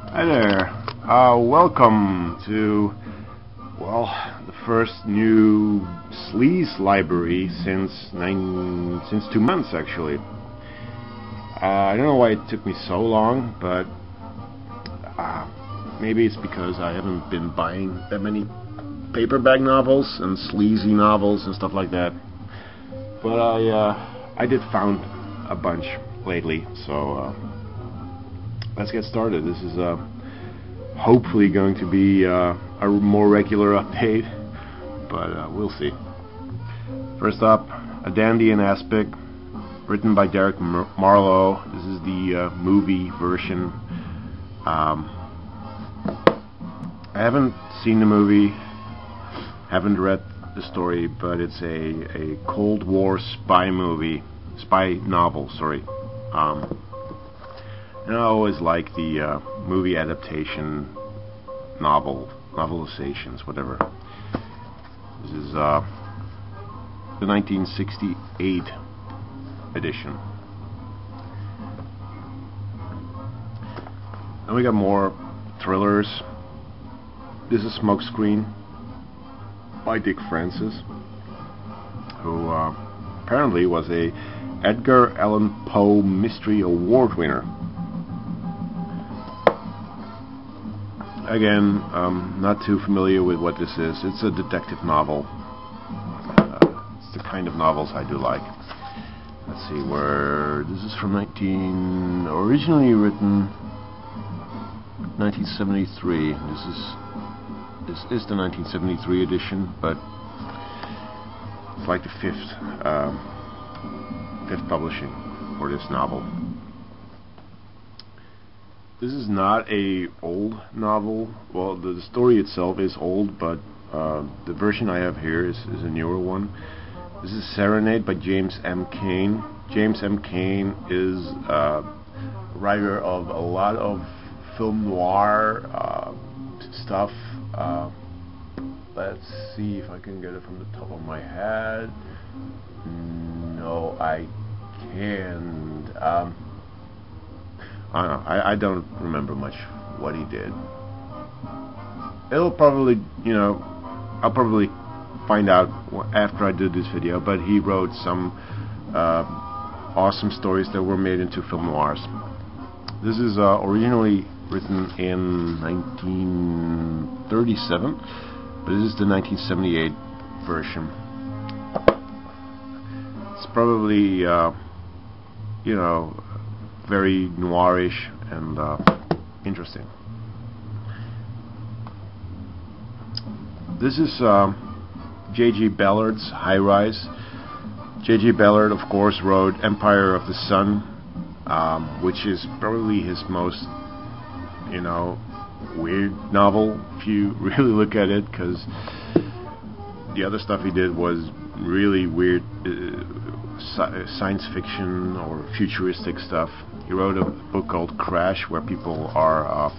Hi there. Welcome to, well, the first new Sleaze Library since 2 months actually. I don't know why it took me so long, but maybe it's because I haven't been buying that many paperback novels and sleazy novels and stuff like that. But I did found a bunch lately, so let's get started. This is hopefully going to be a more regular update, but we'll see. First up, A Dandy in Aspic, written by Derek Marlowe. This is the movie version. I haven't seen the movie, haven't read the story, but it's a Cold War spy novel, sorry. And I always like the movie adaptation novelizations, whatever. This is the 1968 edition. Then we got more thrillers. This is Smokescreen by Dick Francis, who apparently was a Edgar Allan Poe Mystery Award winner. Again, not too familiar with what this is. It's a detective novel. It's the kind of novels I do like. Let's see where this is from. Originally written 1973. This is the 1973 edition, but it's like the fifth publishing for this novel. This is not a old novel. Well, the story itself is old, but the version I have here is a newer one. This is Serenade by James M. Cain. James M. Cain is a writer of a lot of film noir stuff. Let's see if I can get it from the top of my head. No, I can't. I don't know. I don't remember much what he did. It'll probably, I'll probably find out after I do this video, but he wrote some awesome stories that were made into film noirs. This is originally written in 1937, but this is the 1978 version. It's probably, very noirish and interesting. This is J.G. Ballard's High Rise. J.G. Ballard, of course, wrote Empire of the Sun, which is probably his most, weird novel, if you really look at it, because the other stuff he did was really weird, science fiction or futuristic stuff. He wrote a book called Crash, where people are,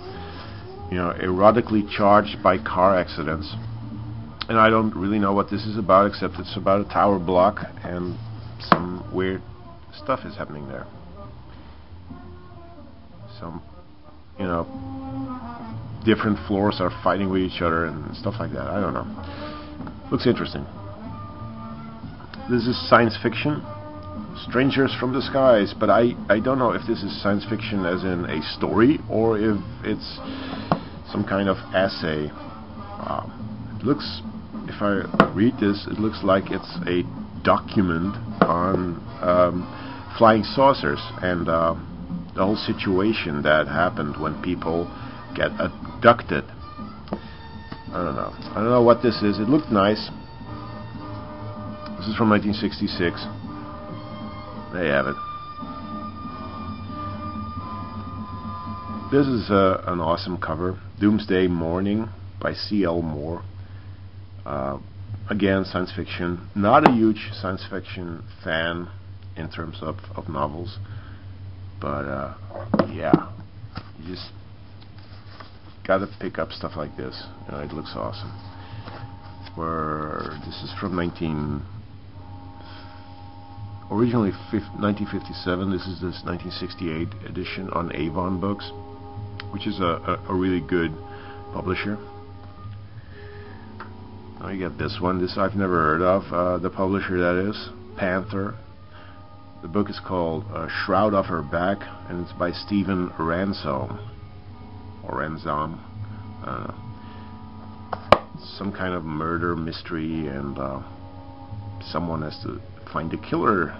erotically charged by car accidents. And I don't really know what this is about, except it's about a tower block and some weird stuff is happening there. Some, different floors are fighting with each other and stuff like that. I don't know. Looks interesting. This is science fiction. Strangers from the Skies, but I don't know if this is science fiction as in a story or if it's some kind of essay. It looks, if I read this, it looks like it's a document on flying saucers and the whole situation that happened when people get abducted. I don't know what this is. It looked nice. This is from 1966. There you have it. This is an awesome cover. Doomsday Morning by C.L. Moore. Again, science fiction. Not a huge science fiction fan in terms of novels. But, yeah. You just gotta pick up stuff like this. It looks awesome. This is from originally 1957. This is this 1968 edition on Avon Books. which is a really good publisher. Now you get this one. This I've never heard of. The publisher, that is Panther. The book is called Shroud of Her Back, and it's by Stephen Ransom or Ransom. Some kind of murder mystery, and someone has to find the killer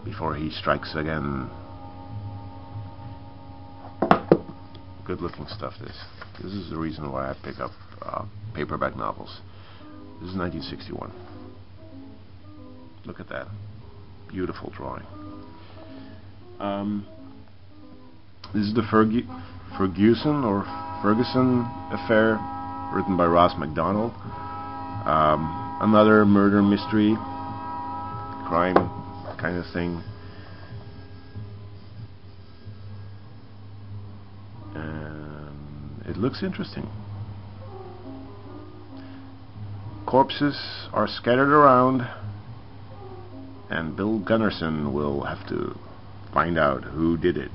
before he strikes again. Good looking stuff. This is the reason why I pick up paperback novels. This is 1961. Look at that. Beautiful drawing. This is the Ferguson Affair, written by Ross MacDonald. Another murder mystery, crime kind of thing. And it looks interesting. Corpses are scattered around, and Bill Gunnarsson will have to find out who did it.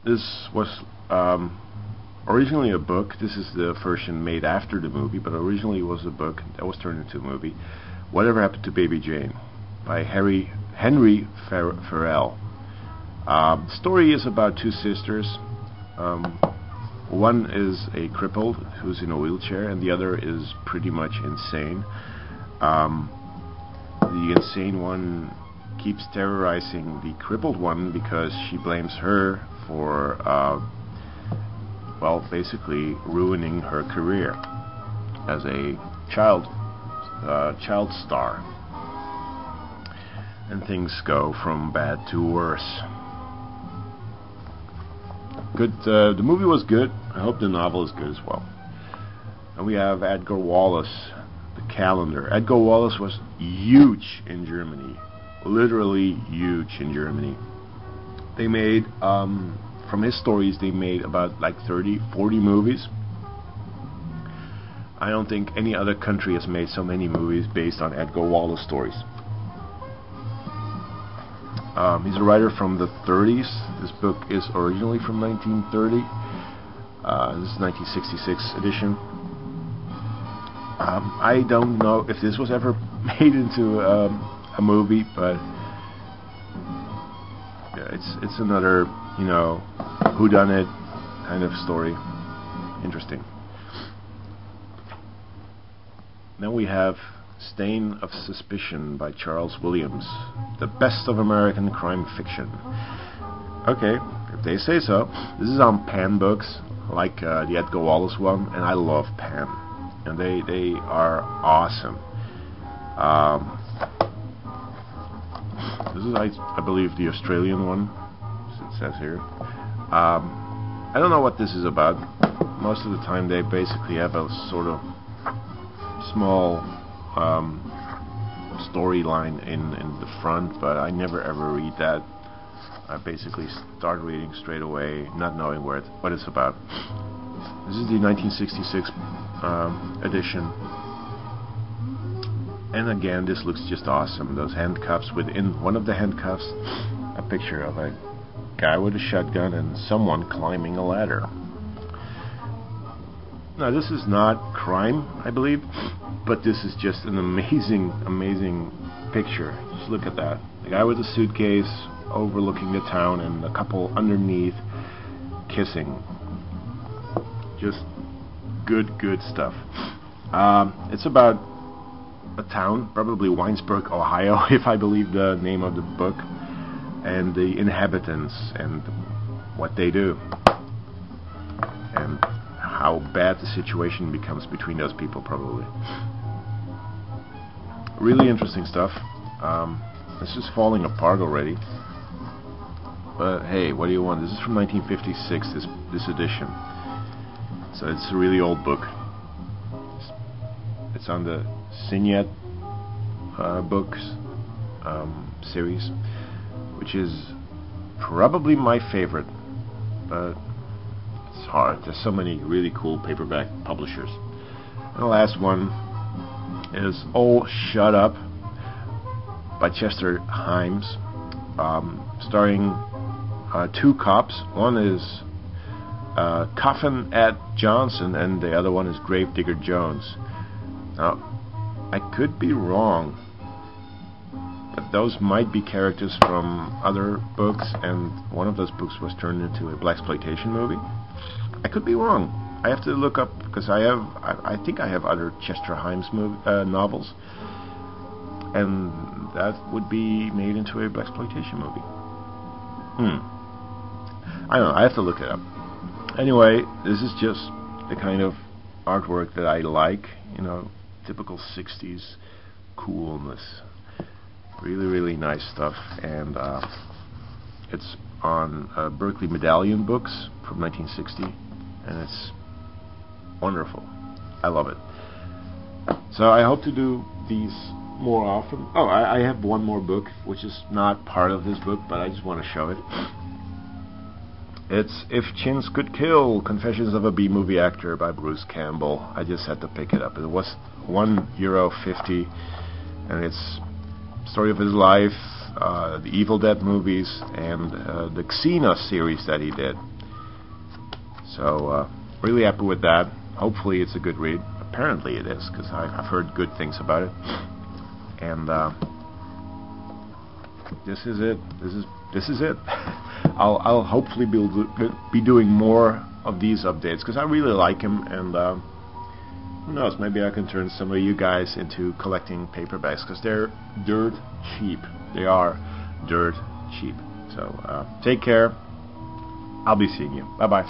This was originally a book. This is the version made after the movie, but originally it was a book that was turned into a movie. Whatever Happened to Baby Jane by Henry Farrell. The story is about two sisters. One is a crippled who's in a wheelchair, and the other is pretty much insane. The insane one keeps terrorizing the crippled one because she blames her for, well, basically ruining her career as a child star. And things go from bad to worse. Good. The movie was good. I hope the novel is good as well. And we have Edgar Wallace, The Calendar. Edgar Wallace was huge in Germany, literally huge in Germany. They made, from his stories, they made about like 30, 40 movies. I don't think any other country has made so many movies based on Edgar Wallace stories. He's a writer from the 30s. This book is originally from 1930. This is 1966 edition. I don't know if this was ever made into a movie, but yeah, it's another, whodunit kind of story. Interesting. Then we have Stain of Suspicion by Charles Williams, the best of American crime fiction. Okay, if they say so. This is on Pan Books, like the Edgar Wallace one, and I love Pan, and they are awesome. This is, I believe, the Australian one, as it says here. I don't know what this is about. Most of the time they basically have a sort of small storyline in the front, but I never ever read that. I basically start reading straight away, not knowing what it's about. This is the 1966 edition, and again, this looks just awesome. Those handcuffs, within one of the handcuffs, a picture of a guy with a shotgun and someone climbing a ladder. Now, this is not crime, I believe, but this is just an amazing, amazing picture. Just look at that. The guy with a suitcase overlooking the town and a couple underneath kissing. Just good stuff. It's about a town, probably Winesburg, Ohio, if I believe the name of the book, and the inhabitants and what they do, and how bad the situation becomes between those people, probably. Really interesting stuff. This is falling apart already, but hey, what do you want? This is from 1956, this edition, so it's a really old book. It's on the Signet books series, which is probably my favorite, but it's hard. There's so many really cool paperback publishers. And the last one is Oh Shut Up by Chester Himes, starring two cops. One is Coffin Ed Johnson, and the other one is Gravedigger Jones. Now, I could be wrong, but those might be characters from other books, and one of those books was turned into a blaxploitation movie. I could be wrong. I have to look up, because I think I have other Chester Himes novels, and that would be made into a blaxploitation movie. I don't know. I have to look it up. Anyway, this is just the kind of artwork that I like. You know, typical 60s coolness. Really, really nice stuff. And it's on Berkeley Medallion Books from 1960, and it's wonderful. I love it. So I hope to do these more often. Oh, I have one more book, which is not part of this book, but I just want to show it. It's If Chins Could Kill, Confessions of a B-Movie Actor by Bruce Campbell. I just had to pick it up. It was €1.50, and it's story of his life, the Evil Dead movies, and the Xenos series that he did. So, really happy with that. Hopefully it's a good read. Apparently it is, because I've heard good things about it. And this is it. This is it. I'll hopefully be doing more of these updates, because I really like him, and who knows, maybe I can turn some of you guys into collecting paperbacks, because they're dirt cheap. They are dirt cheap. So take care. I'll be seeing you. Bye bye.